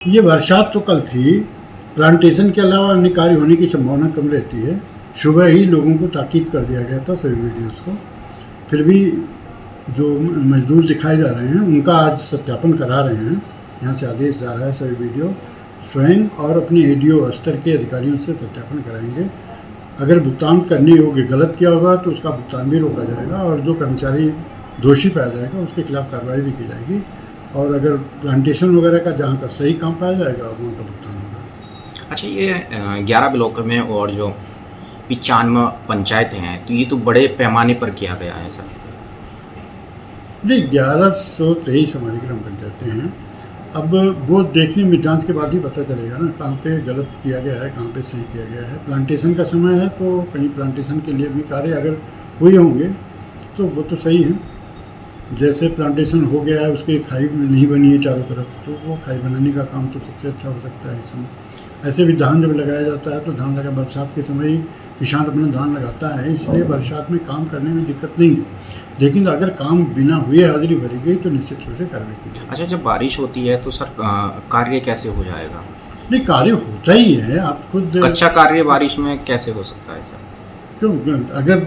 ये बरसात तो कल थी, प्लांटेशन के अलावा अन्य कार्य होने की संभावना कम रहती है। सुबह ही लोगों को ताकीद कर दिया गया था सभी वीडियोज़ को। फिर भी जो मजदूर दिखाए जा रहे हैं उनका आज सत्यापन करा रहे हैं। यहाँ से आदेश जा रहा है सभी वीडियो स्वयं और अपने एडीओ स्तर के अधिकारियों से सत्यापन कराएंगे। अगर भुगतान करने योग्य गलत किया होगा तो उसका भुगतान भी रोका जाएगा और जो कर्मचारी दोषी पाया जाएगा उसके खिलाफ कार्रवाई भी की जाएगी। और अगर प्लांटेशन वगैरह का जहाँ का सही काम पाया जाएगा वहाँ का भुगतान होगा। अच्छा, ये 11 ब्लॉक में और जो 95 पंचायतें हैं, तो ये तो बड़े पैमाने पर किया गया है सर। नहीं, 1123 हमारी ग्राम पंचायतें हैं। अब वो देखने में जांच के बाद ही पता चलेगा ना कहाँ पे गलत किया गया है, कहाँ पे सही किया गया है। प्लांटेशन का समय है तो कहीं प्लांटेशन के लिए भी कार्य अगर हुए होंगे तो वो तो सही है। जैसे प्लांटेशन हो गया है उसकी खाई नहीं बनी है चारों तरफ, तो वो खाई बनाने का काम तो सबसे अच्छा हो सकता है इस समय। ऐसे भी धान जब लगाया जाता है तो धान लगा बरसात के समय ही किसान अपना धान लगाता है, इसलिए बरसात में काम करने में दिक्कत नहीं है। लेकिन अगर काम बिना हुए हाजिरी भरी गई तो निश्चित रूप से कार्रवाई की जाएगी। अच्छा, जब बारिश होती है तो सर कार्य कैसे हो जाएगा? नहीं, कार्य होता ही है। आप खुद कच्चा कार्य बारिश में कैसे हो सकता है सर? क्यों, अगर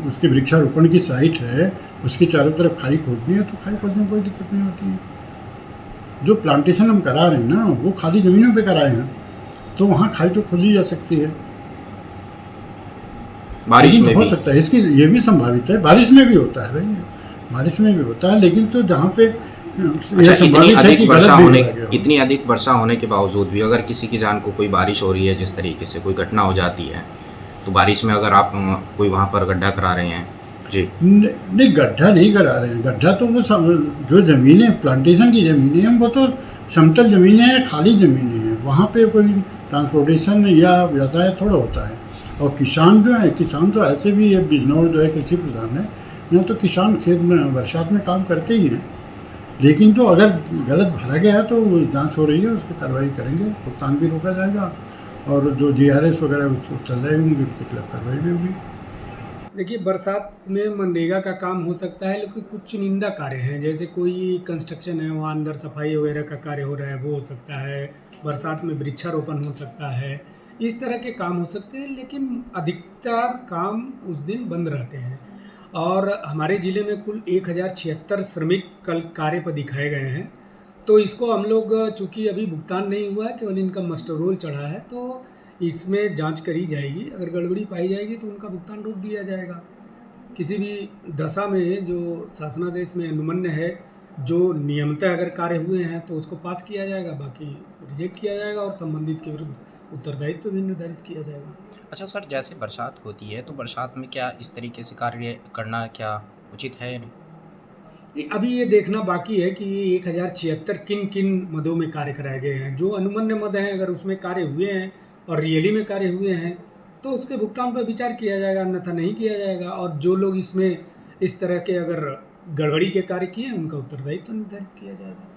उसके वृक्षारोपण की साइट है, उसके चारों तरफ खाई खोदनी है तो खाई खोदने में कोई दिक्कत नहीं होती है। जो प्लांटेशन हम करा रहे हैं ना वो खाली ज़मीनों पे कराए हैं, तो वहाँ खाई तो खोदी जा सकती है। बारिश में हो भी सकता है, इसकी ये भी संभावित है। बारिश में भी होता है भाई, बारिश में भी होता है, लेकिन तो जहाँ पे अच्छा, इतनी अधिक वर्षा होने के बावजूद भी अगर किसी की जान को कोई बारिश हो रही है, जिस तरीके से कोई घटना हो जाती है, तो बारिश में अगर आप कोई वहाँ पर गड्ढा करा रहे हैं जी। नहीं, गड्ढा नहीं करा रहे हैं। गड्ढा तो वो जो ज़मीनें प्लांटेशन की ज़मीनें हैं वो तो समतल ज़मीनें हैं, खाली ज़मीनें हैं। वहाँ पे कोई ट्रांसपोर्टेशन या यातायात थोड़ा होता है। और किसान जो है, किसान तो ऐसे भी ये बिजनौर जो है कृषि प्रधान है, यहाँ तो किसान खेत में बरसात में काम करते ही हैं। लेकिन तो अगर गलत भरा गया है तो जांच हो रही है, उस पर कार्रवाई करेंगे, भुगतान भी रोका जाएगा और जो GRS वगैरह उसको चल रहे होंगे उसके खिलाफ कार्रवाई भी होगी। देखिए, बरसात में मनरेगा का काम हो सकता है, लेकिन कुछ चुनिंदा कार्य हैं, जैसे कोई कंस्ट्रक्शन है वहाँ अंदर सफाई वगैरह का कार्य हो रहा है वो हो सकता है। बरसात में वृक्षारोपण हो सकता है, इस तरह के काम हो सकते हैं, लेकिन अधिकतर काम उस दिन बंद रहते हैं। और हमारे ज़िले में कुल 1076 श्रमिक कल कार्य पर दिखाए गए हैं। तो इसको हम लोग, चूँकि अभी भुगतान नहीं हुआ है, केवल इनका मस्टर रोल चढ़ा है, तो इसमें जांच करी जाएगी। अगर गड़बड़ी पाई जाएगी तो उनका भुगतान रोक दिया जाएगा। किसी भी दशा में जो शासनादेश में अनुमन्य है, जो नियमतः अगर कार्य हुए हैं तो उसको पास किया जाएगा, बाकी रिजेक्ट किया जाएगा और संबंधित के विरुद्ध उत्तरदायित्व भी निर्धारित किया जाएगा। अच्छा सर, जैसे बरसात होती है तो बरसात में क्या इस तरीके से कार्य करना क्या उचित है या नहीं? अभी ये देखना बाकी है कि ये 1076 किन किन मदों में कार्य कराए गए हैं। जो अनुमन्य मद हैं अगर उसमें कार्य हुए हैं और रियली में कार्य हुए हैं तो उसके भुगतान पर विचार किया जाएगा, अन्यथा नहीं किया जाएगा। और जो लोग इसमें इस तरह के अगर गड़बड़ी के कार्य किए हैं उनका उत्तरदायित्व निर्धारित किया जाएगा।